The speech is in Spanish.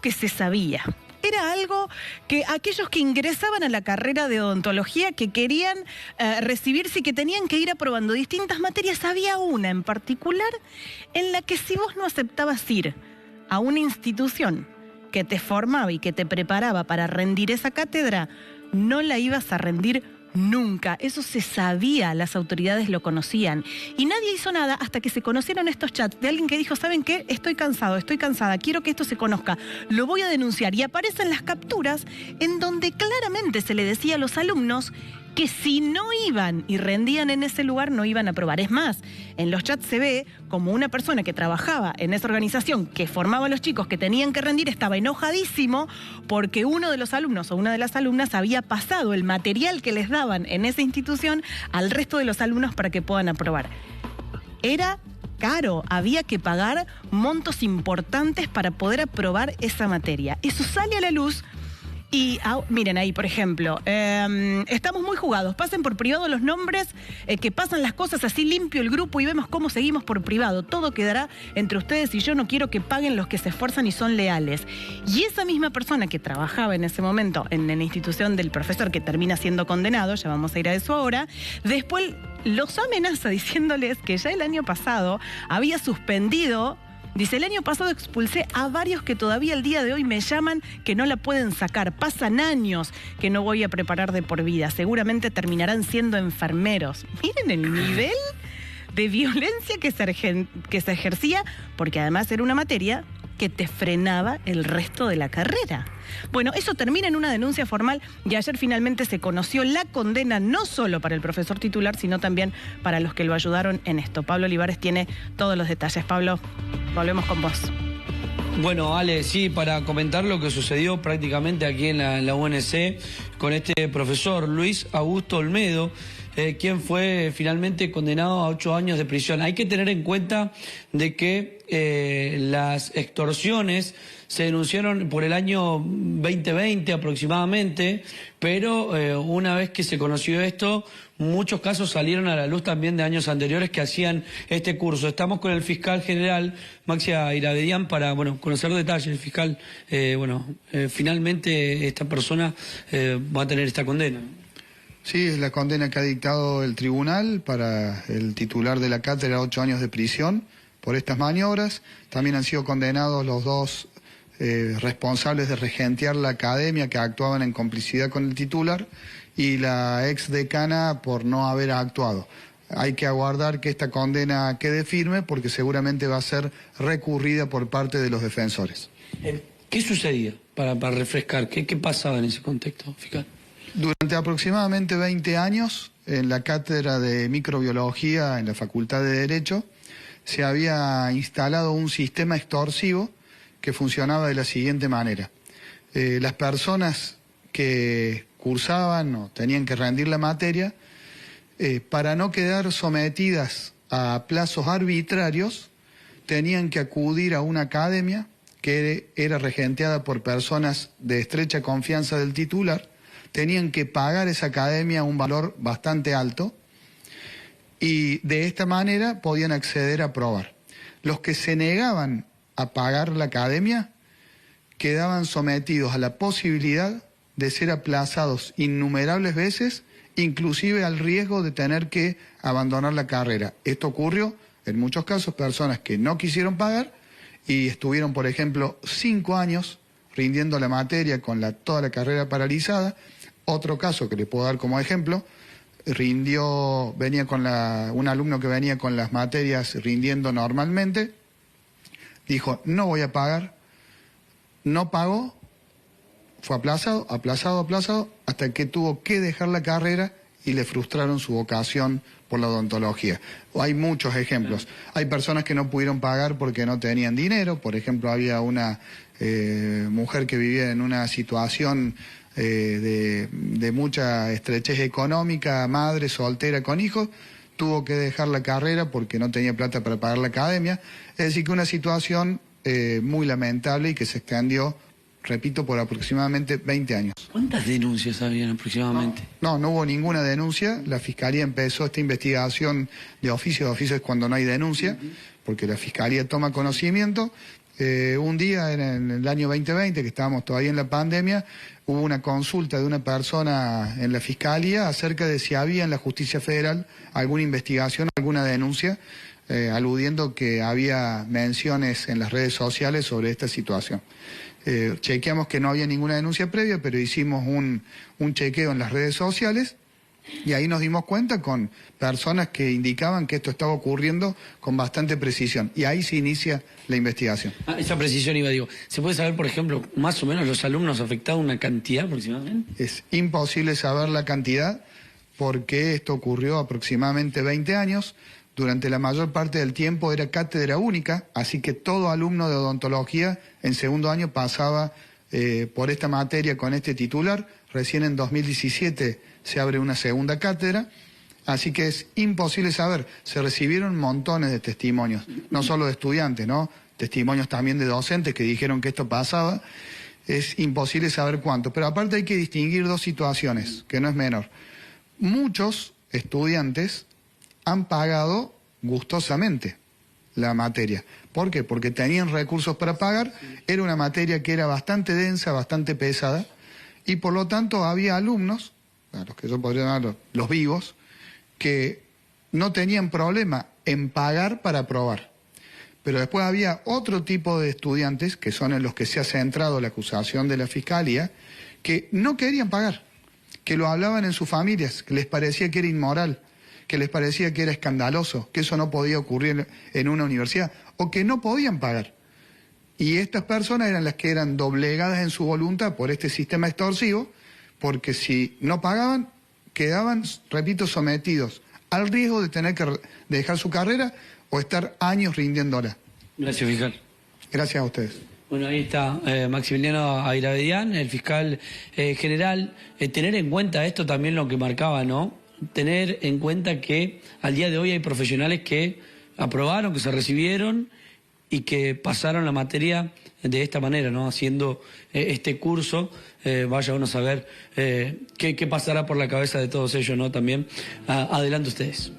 que se sabía. Era algo que aquellos que ingresaban a la carrera de odontología, que querían recibirse y que tenían que ir aprobando distintas materias, había una en particular en la que si vos no aceptabas ir a una institución que te formaba y que te preparaba para rendir esa cátedra, no la ibas a rendir nunca. Eso se sabía, las autoridades lo conocían. Y nadie hizo nada hasta que se conocieron estos chats de alguien que dijo, ¿saben qué? Estoy cansado, estoy cansada, quiero que esto se conozca, lo voy a denunciar. Y aparecen las capturas en donde claramente se le decía a los alumnos que si no iban y rendían en ese lugar no iban a aprobar. Es más, en los chats se ve como una persona que trabajaba en esa organización que formaba a los chicos que tenían que rendir estaba enojadísimo porque uno de los alumnos o una de las alumnas había pasado el material que les daban en esa institución al resto de los alumnos para que puedan aprobar. Era caro, había que pagar montos importantes para poder aprobar esa materia. Eso sale a la luz. Y miren ahí, por ejemplo, estamos muy jugados, pasen por privado los nombres, que pasan las cosas así limpio el grupo y vemos cómo seguimos por privado. Todo quedará entre ustedes y yo, no quiero que paguen los que se esfuerzan y son leales. Y esa misma persona que trabajaba en ese momento en la institución del profesor que termina siendo condenado, ya vamos a ir a eso ahora, después los amenaza diciéndoles que ya el año pasado había suspendido. Dice, el año pasado expulsé a varios que todavía el día de hoy me llaman que no la pueden sacar. Pasan años que no voy a preparar de por vida. Seguramente terminarán siendo enfermeros. Miren el nivel de violencia que se ejercía, porque además era una materia que te frenaba el resto de la carrera. Bueno, eso termina en una denuncia formal y ayer finalmente se conoció la condena no solo para el profesor titular, sino también para los que lo ayudaron en esto. Pablo Olivares tiene todos los detalles. Pablo, volvemos con vos. Bueno, Ale, sí, para comentar lo que sucedió prácticamente aquí en la UNC con este profesor Luis Augusto Olmedo, quien fue finalmente condenado a 8 años de prisión. Hay que tener en cuenta de que las extorsiones se denunciaron por el año 2020 aproximadamente, pero una vez que se conoció esto, muchos casos salieron a la luz también de años anteriores que hacían este curso. Estamos con el fiscal general, Maxia Irabedian, para conocer detalles. El fiscal, finalmente esta persona va a tener esta condena. Sí, es la condena que ha dictado el tribunal para el titular de la cátedra, 8 años de prisión por estas maniobras. También han sido condenados los dos responsables de regentear la academia que actuaban en complicidad con el titular y la ex decana por no haber actuado. Hay que aguardar que esta condena quede firme porque seguramente va a ser recurrida por parte de los defensores. ¿Qué sucedía? Para refrescar, ¿qué pasaba en ese contexto, fiscal? Durante aproximadamente 20 años, en la cátedra de microbiología en la Facultad de Derecho, se había instalado un sistema extorsivo que funcionaba de la siguiente manera. Las personas que cursaban o tenían que rendir la materia, para no quedar sometidas a plazos arbitrarios, tenían que acudir a una academia que era regenteada por personas de estrecha confianza del titular, tenían que pagar esa academia un valor bastante alto y de esta manera podían acceder a aprobar. Los que se negaban a pagar la academia quedaban sometidos a la posibilidad de ser aplazados innumerables veces, inclusive al riesgo de tener que abandonar la carrera. Esto ocurrió en muchos casos, personas que no quisieron pagar y estuvieron, por ejemplo, 5 años rindiendo la materia con toda la carrera paralizada. Otro caso que le puedo dar como ejemplo, un alumno que venía con las materias rindiendo normalmente, dijo, no voy a pagar, no pagó, fue aplazado, hasta que tuvo que dejar la carrera y le frustraron su vocación por la odontología. Hay muchos ejemplos. Hay personas que no pudieron pagar porque no tenían dinero. Por ejemplo, había una mujer que vivía en una situación de mucha estrechez económica, madre soltera con hijos, tuvo que dejar la carrera porque no tenía plata para pagar la academia. Es decir, que una situación muy lamentable y que se extendió, repito, por aproximadamente 20 años. ¿Cuántas denuncias habían aproximadamente? No hubo ninguna denuncia. La Fiscalía empezó esta investigación de oficio es cuando no hay denuncia, porque la Fiscalía toma conocimiento Un día, en el año 2020, que estábamos todavía en la pandemia, hubo una consulta de una persona en la Fiscalía acerca de si había en la Justicia Federal alguna investigación, alguna denuncia, aludiendo que había menciones en las redes sociales sobre esta situación. Chequeamos que no había ninguna denuncia previa, pero hicimos un chequeo en las redes sociales y ahí nos dimos cuenta con personas que indicaban que esto estaba ocurriendo con bastante precisión. Y ahí se inicia la investigación. Esa precisión digo, ¿se puede saber, por ejemplo, más o menos los alumnos afectados, una cantidad aproximadamente? Es imposible saber la cantidad porque esto ocurrió aproximadamente 20 años. Durante la mayor parte del tiempo era cátedra única, así que todo alumno de odontología en segundo año pasaba por esta materia con este titular. Recién en 2017 se abre una segunda cátedra, así que es imposible saber. Se recibieron montones de testimonios, no solo de estudiantes, ¿no? Testimonios también de docentes que dijeron que esto pasaba. Es imposible saber cuánto, pero aparte hay que distinguir dos situaciones, que no es menor. Muchos estudiantes han pagado gustosamente la materia. ¿Por qué? Porque tenían recursos para pagar, era una materia que era bastante densa, bastante pesada, y por lo tanto había alumnos, a los que yo podría llamar los vivos, que no tenían problema en pagar para aprobar. Pero después había otro tipo de estudiantes, que son en los que se ha centrado la acusación de la Fiscalía, que no querían pagar, que lo hablaban en sus familias, que les parecía que era inmoral, que les parecía que era escandaloso, que eso no podía ocurrir en una universidad, o que no podían pagar. Y estas personas eran las que eran doblegadas en su voluntad por este sistema extorsivo, porque si no pagaban, quedaban, repito, sometidos al riesgo de tener que dejar su carrera o estar años rindiéndola. Gracias, fiscal. Gracias a ustedes. Bueno, ahí está Maximiliano Ayravedian, el fiscal general. Tener en cuenta esto también lo que marcaba, ¿no? Tener en cuenta que al día de hoy hay profesionales que aprobaron, que se recibieron y que pasaron la materia de esta manera, ¿no? Haciendo este curso, vaya uno a saber qué pasará por la cabeza de todos ellos, ¿no? También, adelante ustedes.